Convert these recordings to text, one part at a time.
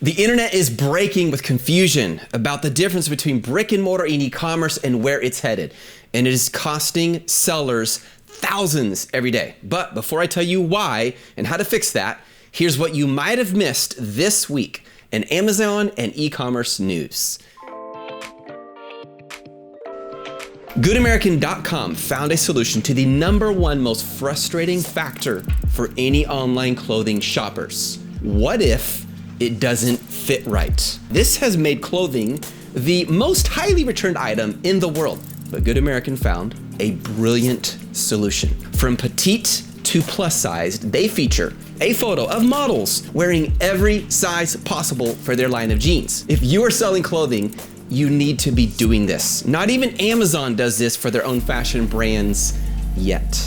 The internet is breaking with confusion about the difference between brick and mortar and e-commerce and where it's headed. And it is costing sellers thousands every day. But before I tell you why and how to fix that, here's what you might have missed this week in Amazon and e-commerce news. GoodAmerican.com found a solution to the #1 most frustrating factor for any online clothing shoppers. What if it doesn't fit right? This has made clothing the most highly returned item in the world, but Good American found a brilliant solution. From petite to plus sized, they feature a photo of models wearing every size possible for their line of jeans. If you are selling clothing, you need to be doing this. Not even Amazon does this for their own fashion brands yet.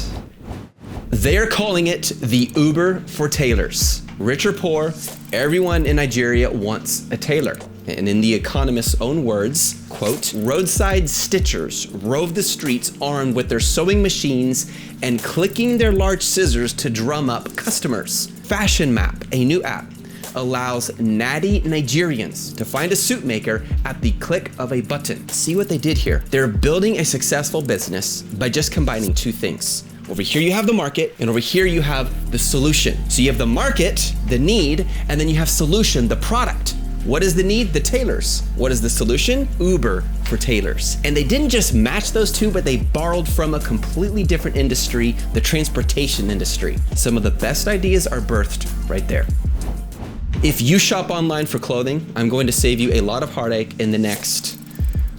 They're calling it the Uber for tailors. Rich or poor, everyone in Nigeria wants a tailor. And in The Economist's own words, quote, roadside stitchers rove the streets armed with their sewing machines and clicking their large scissors to drum up customers. Fashion Map, a new app, allows natty Nigerians to find a suit maker at the click of a button. See what they did here? They're building a successful business by just combining two things. Over here you have the market, and over here you have the solution. So you have the market, the need, and then you have solution, the product. What is the need? The tailors. What is the solution? Uber for tailors. And they didn't just match those two, but they borrowed from a completely different industry, the transportation industry. Some of the best ideas are birthed right there. If you shop online for clothing, I'm going to save you a lot of heartache in the next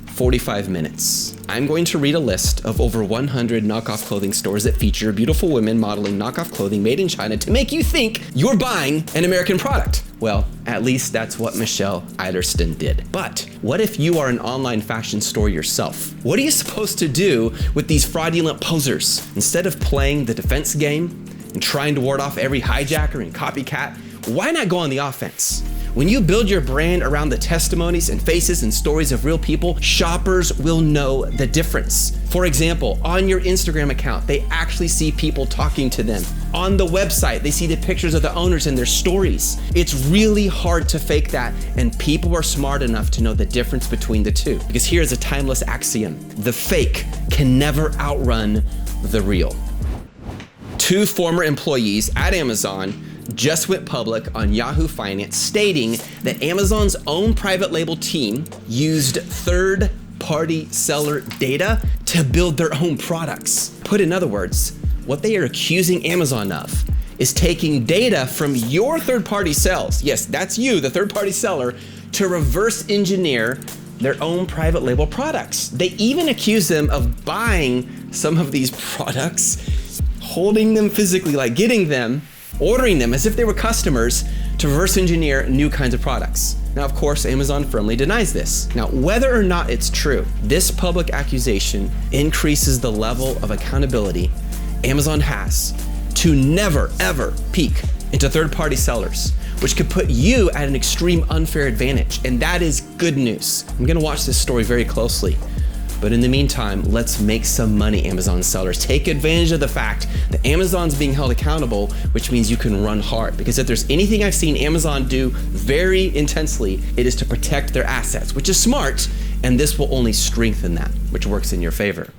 45 minutes. I'm going to read a list of over 100 knockoff clothing stores that feature beautiful women modeling knockoff clothing made in China to make you think you're buying an American product. Well, at least that's what Michelle Eiderston did. But what if you are an online fashion store yourself? What are you supposed to do with these fraudulent posers? Instead of playing the defense game and trying to ward off every hijacker and copycat, why not go on the offense? When you build your brand around the testimonies and faces and stories of real people, shoppers will know the difference. For example, on your Instagram account, they actually see people talking to them. On the website, they see the pictures of the owners and their stories. It's really hard to fake that, and people are smart enough to know the difference between the two. Because here's a timeless axiom: the fake can never outrun the real. Two former employees at Amazon just went public on Yahoo Finance, stating that Amazon's own private label team used third-party seller data to build their own products. Put in other words, what they are accusing Amazon of is taking data from your third-party sales, yes, that's you, the third-party seller, to reverse engineer their own private label products. They even accuse them of buying some of these products, holding them physically, like getting them, ordering them as if they were customers to reverse engineer new kinds of products. Now, of course, Amazon firmly denies this. Now, whether or not it's true, this public accusation increases the level of accountability Amazon has to never, ever peek into third-party sellers, which could put you at an extreme unfair advantage. And that is good news. I'm gonna watch this story very closely. But in the meantime, let's make some money, Amazon sellers. Take advantage of the fact that Amazon's being held accountable, which means you can run hard. Because if there's anything I've seen Amazon do very intensely, it is to protect their assets, which is smart, and this will only strengthen that, which works in your favor.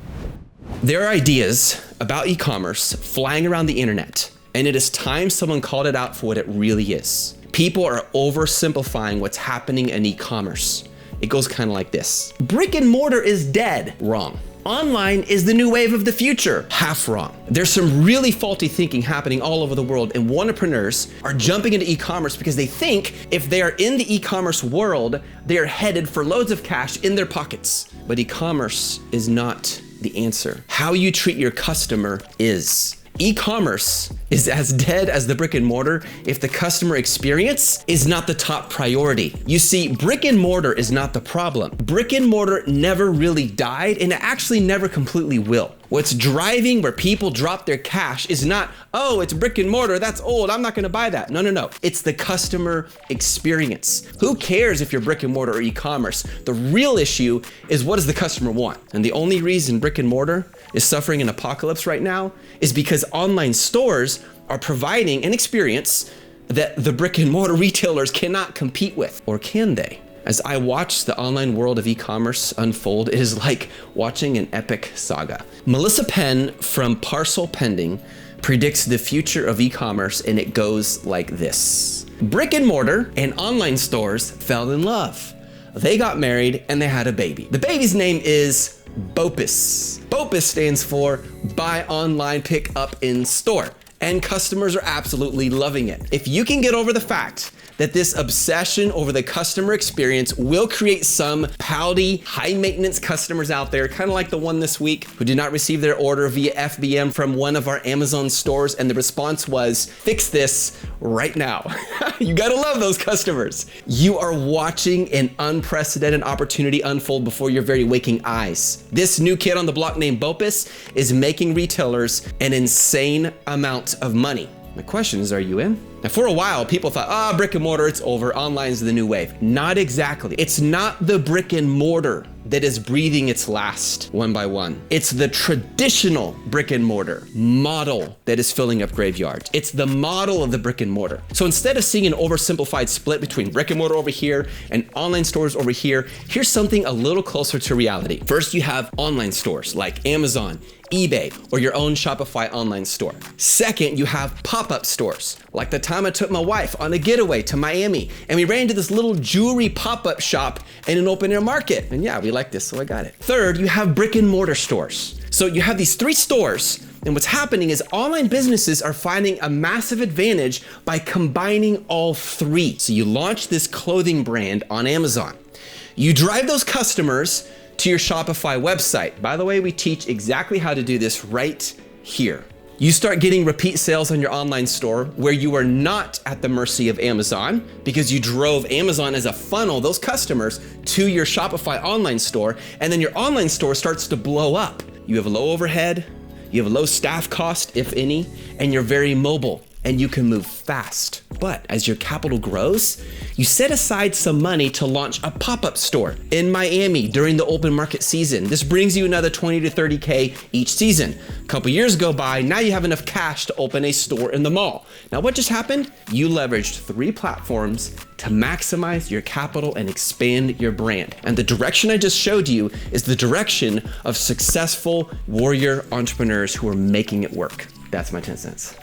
There are ideas about e-commerce flying around the internet, and it is time someone called it out for what it really is. People are oversimplifying what's happening in e-commerce. It goes kind of like this. Brick and mortar is dead. Wrong. Online is the new wave of the future. Half wrong. There's some really faulty thinking happening all over the world, and entrepreneurs are jumping into e-commerce because they think if they are in the e-commerce world, they are headed for loads of cash in their pockets. But e-commerce is not the answer. How you treat your customer is. E-commerce is as dead as the brick and mortar if the customer experience is not the top priority. You see, brick and mortar is not the problem. Brick and mortar never really died, and it actually never completely will. What's driving where people drop their cash is not, oh, it's brick and mortar, that's old, I'm not gonna buy that. No, no, no. It's the customer experience. Who cares if you're brick and mortar or e-commerce? The real issue is, what does the customer want? And the only reason brick and mortar is suffering an apocalypse right now is because online stores are providing an experience that the brick and mortar retailers cannot compete with, or can they? As I watch the online world of e-commerce unfold, it is like watching an epic saga. Melissa Penn from Parcel Pending predicts the future of e-commerce, and it goes like this. Brick and mortar and online stores fell in love. They got married and they had a baby. The baby's name is BOPIS. BOPIS stands for Buy Online, Pick Up in Store. And customers are absolutely loving it. If you can get over the fact that this obsession over the customer experience will create some pouty, high maintenance customers out there, kind of like the one this week who did not receive their order via FBM from one of our Amazon stores, and the response was, fix this right now. You gotta love those customers. You are watching an unprecedented opportunity unfold before your very waking eyes. This new kid on the block named Bopis is making retailers an insane amount of money. My question is, are you in? Now, for a while, people thought, brick and mortar, it's over. Online's the new wave. Not exactly. It's not the brick and mortar that is breathing its last one by one. It's the traditional brick and mortar model that is filling up graveyards. It's the model of the brick and mortar. So instead of seeing an oversimplified split between brick and mortar over here and online stores over here, here's something a little closer to reality. First, you have online stores like Amazon, eBay, or your own Shopify online store. Second, you have pop-up stores, like the time I took my wife on a getaway to Miami, and we ran into this little jewelry pop-up shop in an open air market. And yeah, we like this, so I got it. Third, you have brick and mortar stores. So you have these 3 stores, and what's happening is online businesses are finding a massive advantage by combining all 3. So you launch this clothing brand on Amazon. You drive those customers to your Shopify website. By the way, we teach exactly how to do this right here. You start getting repeat sales on your online store where you are not at the mercy of Amazon because you drove Amazon as a funnel, those customers, to your Shopify online store, and then your online store starts to blow up. You have low overhead, you have a low staff cost, if any, and you're very mobile and you can move fast. But as your capital grows, you set aside some money to launch a pop-up store in Miami during the open market season. This brings you another 20 to 30K each season. A couple years go by, now you have enough cash to open a store in the mall. Now what just happened? You leveraged 3 platforms to maximize your capital and expand your brand. And the direction I just showed you is the direction of successful warrior entrepreneurs who are making it work. That's my 10 cents.